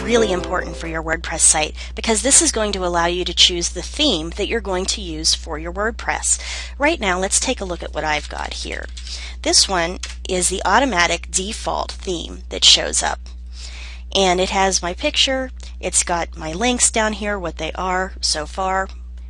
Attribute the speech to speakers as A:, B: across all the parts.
A: really important for your WordPress site because this is going to allow you to choose the theme that you're going to use for your WordPress. Right now, let's take a look at what I've got here. This one is the automatic default theme that shows up. And it has my picture, it's got my links down here, what they are so far,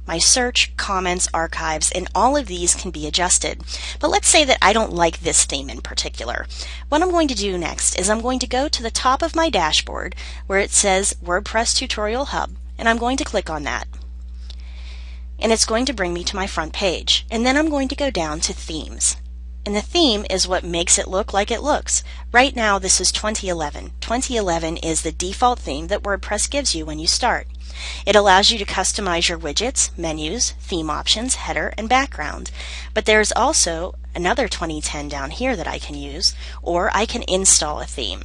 A: my search, comments, archives, and all of these can be adjusted. But let's say that I don't like this theme in particular. What I'm going to do next is I'm going to go to the top of my dashboard where it says WordPress Tutorial Hub, and I'm going to click on that. And it's going to bring me to my front page. And then I'm going to go down to Themes. And the theme is what makes it look like it looks. Right now this is 2011. 2011 is the default theme that WordPress gives you when you start. It allows you to customize your widgets, menus, theme options, header, and background. But there's also another 2010 down here that I can use, or I can install a theme.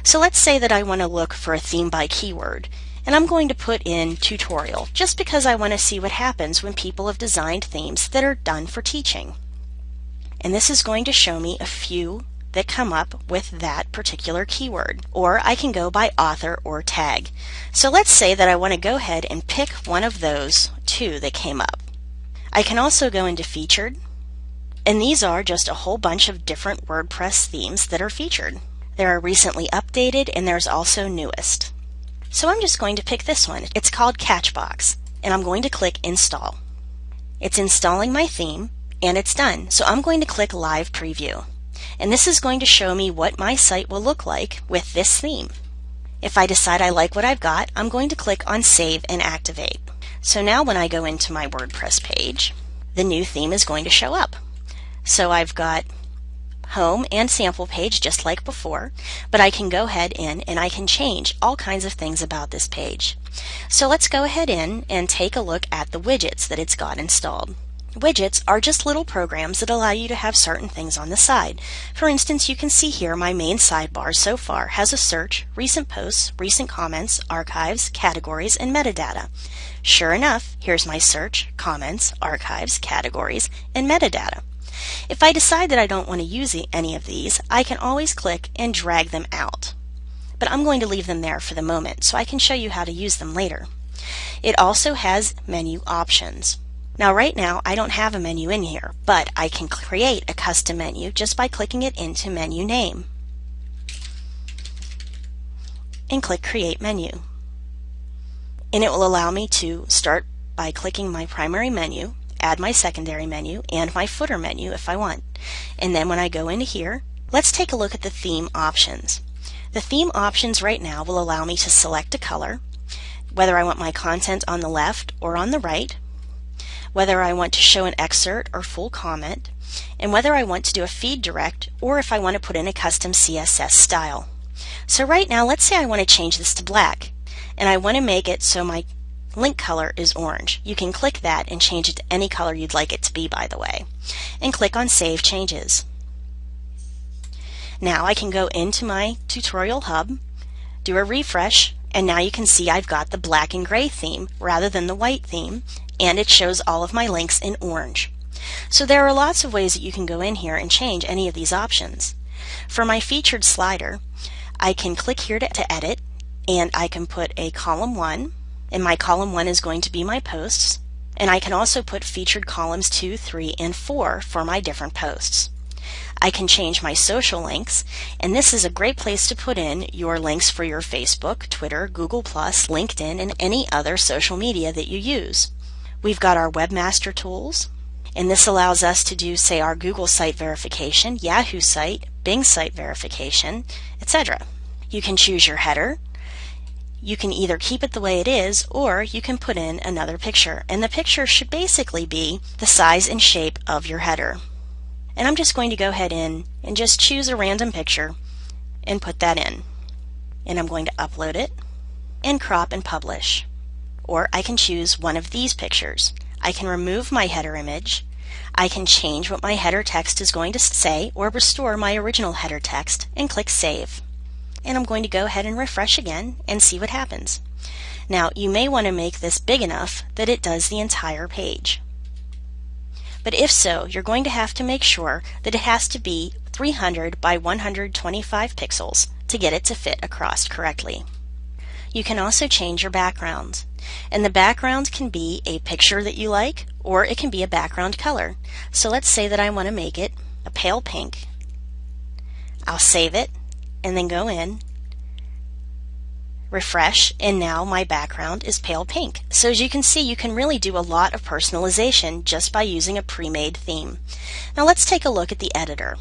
A: So let's say that I want to look for a theme by keyword. And I'm going to put in tutorial, just because I want to see what happens when people have designed themes that are done for teaching. And this is going to show me a few that come up with that particular keyword. Or I can go by author or tag. So let's say that I want to go ahead and pick one of those two that came up. I can also go into featured, and these are just a whole bunch of different WordPress themes that are featured. There are recently updated, and there's also newest. So I'm just going to pick this one. It's called Catchbox, and I'm going to click install. It's installing my theme, and it's done. So I'm going to click Live Preview. And this is going to show me what my site will look like with this theme. If I decide I like what I've got, I'm going to click on Save and Activate. So now when I go into my WordPress page, the new theme is going to show up. So I've got home and sample page just like before, but I can go ahead in and I can change all kinds of things about this page. So let's go ahead in and take a look at the widgets that it's got installed. Widgets are just little programs that allow you to have certain things on the side. For instance, you can see here my main sidebar so far has a search, recent posts, recent comments, archives, categories, and metadata. Sure enough, here's my search, comments, archives, categories, and metadata. If I decide that I don't want to use any of these, I can always click and drag them out. But I'm going to leave them there for the moment so I can show you how to use them later. It also has menu options. Now right now I don't have a menu in here, but I can create a custom menu just by clicking it into Menu Name and click Create Menu. And it will allow me to start by clicking my primary menu, add my secondary menu, and my footer menu if I want. And then when I go into here, let's take a look at the theme options. The theme options right now will allow me to select a color, whether I want my content on the left or on the right, whether I want to show an excerpt or full comment, and whether I want to do a feed direct or if I want to put in a custom CSS style. So right now, let's say I want to change this to black, and I want to make it so my link color is orange. You can click that and change it to any color you'd like it to be, by the way, and click on Save Changes. Now I can go into my Tutorial Hub, do a refresh, and now you can see I've got the black and gray theme rather than the white theme, and it shows all of my links in orange. So there are lots of ways that you can go in here and change any of these options. For my featured slider, I can click here to edit, and I can put a column 1, and my column 1 is going to be my posts, and I can also put featured columns 2, 3, and 4 for my different posts. I can change my social links, and this is a great place to put in your links for your Facebook, Twitter, Google+, LinkedIn, and any other social media that you use. We've got our webmaster tools, and this allows us to do, say, our Google site verification, Yahoo site, Bing site verification, etc. You can choose your header. You can either keep it the way it is, or you can put in another picture, and the picture should basically be the size and shape of your header. And I'm just going to go ahead in and just choose a random picture and put that in. And I'm going to upload it and crop and publish. Or I can choose one of these pictures. I can remove my header image. I can change what my header text is going to say or restore my original header text and click Save. And I'm going to go ahead and refresh again and see what happens. Now you may want to make this big enough that it does the entire page. But if so, you're going to have to make sure that it has to be 300 by 125 pixels to get it to fit across correctly. You can also change your background. And the background can be a picture that you like, or it can be a background color. So let's say that I want to make it a pale pink. I'll save it and then go in, refresh, and now my background is pale pink. So as you can see, you can really do a lot of personalization just by using a pre-made theme. Now let's take a look at the editor.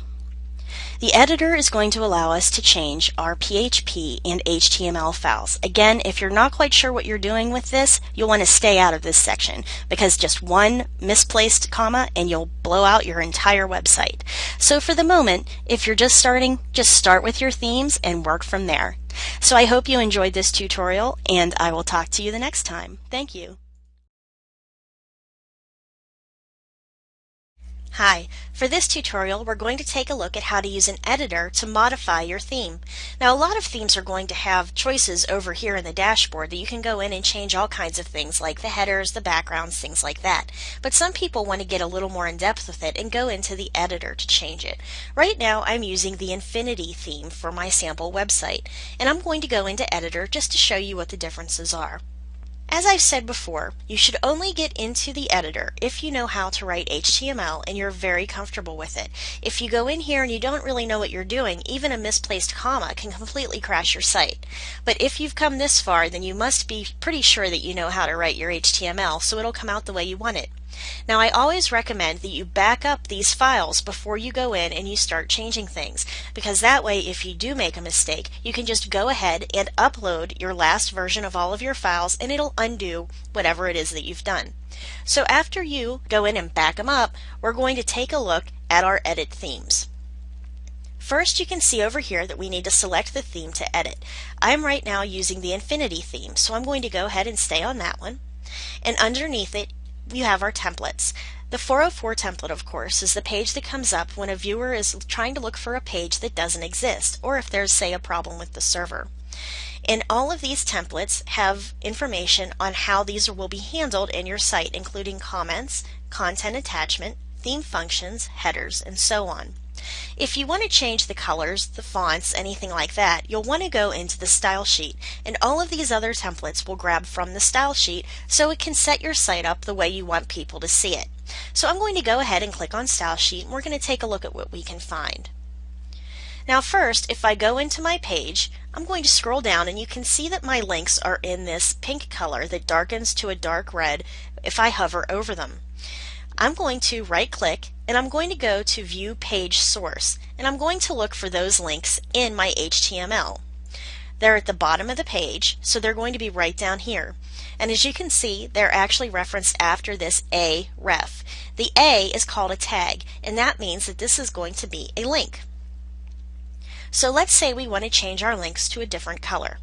A: The editor is going to allow us to change our PHP and HTML files. Again, if you're not quite sure what you're doing with this, you'll want to stay out of this section because just one misplaced comma and you'll blow out your entire website. So for the moment, if you're just starting, just start with your themes and work from there. So I hope you enjoyed this tutorial, and I will talk to you the next time. Thank you. Hi, for this tutorial we're going to take a look at how to use an editor to modify your theme. Now a lot of themes are going to have choices over here in the dashboard that you can go in and change all kinds of things like the headers, the backgrounds, things like that. But some people want to get a little more in depth with it and go into the editor to change it. Right now I'm using the Infinity theme for my sample website, and I'm going to go into editor just to show you what the differences are. As I've said before, you should only get into the editor if you know how to write HTML and you're very comfortable with it. If you go in here and you don't really know what you're doing, even a misplaced comma can completely crash your site. But if you've come this far, then you must be pretty sure that you know how to write your HTML, so it'll come out the way you want it. Now I always recommend that you back up these files before you go in and you start changing things, because that way if you do make a mistake, you can just go ahead and upload your last version of all of your files and it'll undo whatever it is that you've done. So after you go in and back them up, we're going to take a look at our edit themes. First, you can see over here that we need to select the theme to edit. I'm right now using the Infinity theme, so I'm going to go ahead and stay on that one. And underneath it, you have our templates. The 404 template, of course, is the page that comes up when a viewer is trying to look for a page that doesn't exist, or if there's, say, a problem with the server. And all of these templates have information on how these will be handled in your site, including comments, content attachment, theme functions, headers, and so on. If you want to change the colors, the fonts, anything like that, you'll want to go into the style sheet, and all of these other templates will grab from the style sheet so it can set your site up the way you want people to see it. So I'm going to go ahead and click on style sheet, and we're going to take a look at what we can find. Now first, if I go into my page, I'm going to scroll down and you can see that my links are in this pink color that darkens to a dark red if I hover over them. I'm going to right click and I'm going to go to View Page Source, and I'm going to look for those links in my HTML. They're at the bottom of the page, so they're going to be right down here. And as you can see, they're actually referenced after this A ref. The A is called a tag, and that means that this is going to be a link. So let's say we want to change our links to a different color.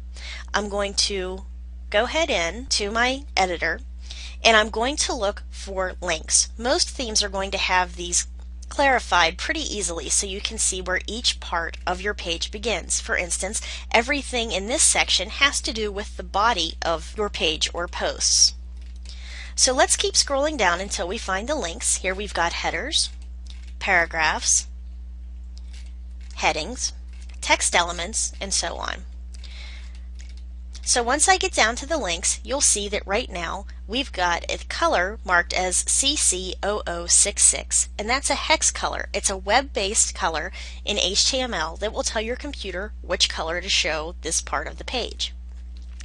A: I'm going to go ahead in to my editor, and I'm going to look for links. Most themes are going to have these clarified pretty easily so you can see where each part of your page begins. For instance, everything in this section has to do with the body of your page or posts. So let's keep scrolling down until we find the links. Here we've got headers, paragraphs, headings, text elements, and so on. So once I get down to the links, you'll see that right now we've got a color marked as CC0066, and that's a hex color. It's a web-based color in HTML that will tell your computer which color to show this part of the page.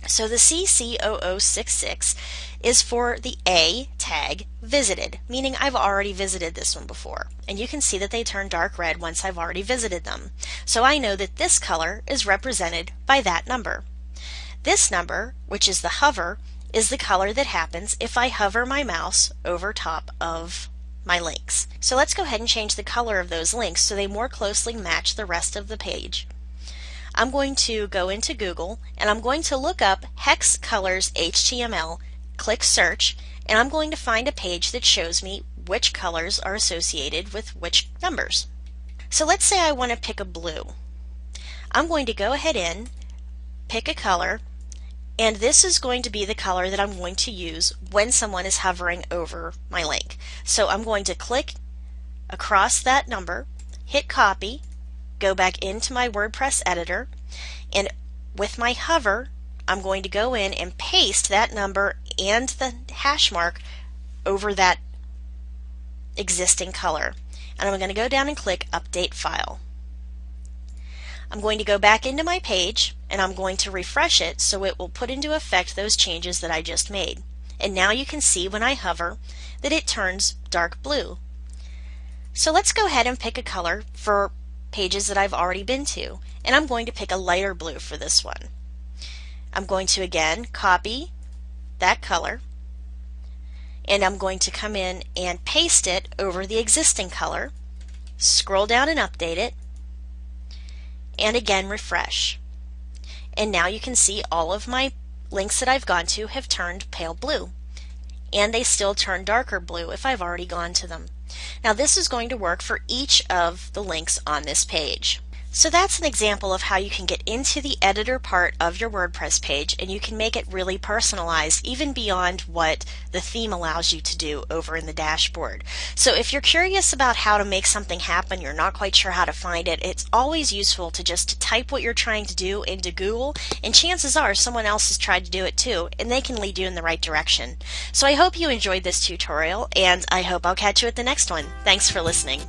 A: So the CC0066 is for the A tag, visited, meaning I've already visited this one before. And you can see that they turn dark red once I've already visited them. So I know that this color is represented by that number. This number, which is the hover, is the color that happens if I hover my mouse over top of my links. So let's go ahead and change the color of those links so they more closely match the rest of the page. I'm going to go into Google and I'm going to look up Hex Colors HTML, click search, and I'm going to find a page that shows me which colors are associated with which numbers. So let's say I want to pick a blue. I'm going to go ahead in, pick a color, and this is going to be the color that I'm going to use when someone is hovering over my link. So I'm going to click across that number, hit copy, go back into my WordPress editor, and with my hover, I'm going to go in and paste that number and the hash mark over that existing color. And I'm going to go down and click Update File. I'm going to go back into my page and I'm going to refresh it so it will put into effect those changes that I just made. And now you can see when I hover that it turns dark blue. So let's go ahead and pick a color for pages that I've already been to. And I'm going to pick a lighter blue for this one. I'm going to again copy that color and I'm going to come in and paste it over the existing color, scroll down and update it, and again refresh. And now you can see all of my links that I've gone to have turned pale blue, and they still turn darker blue if I've already gone to them. Now this is going to work for each of the links on this page. So that's an example of how you can get into the editor part of your WordPress page and you can make it really personalized, even beyond what the theme allows you to do over in the dashboard. So if you're curious about how to make something happen, you're not quite sure how to find it, it's always useful to just type what you're trying to do into Google, and chances are someone else has tried to do it too, and they can lead you in the right direction. So I hope you enjoyed this tutorial, and I hope I'll catch you at the next one. Thanks for listening.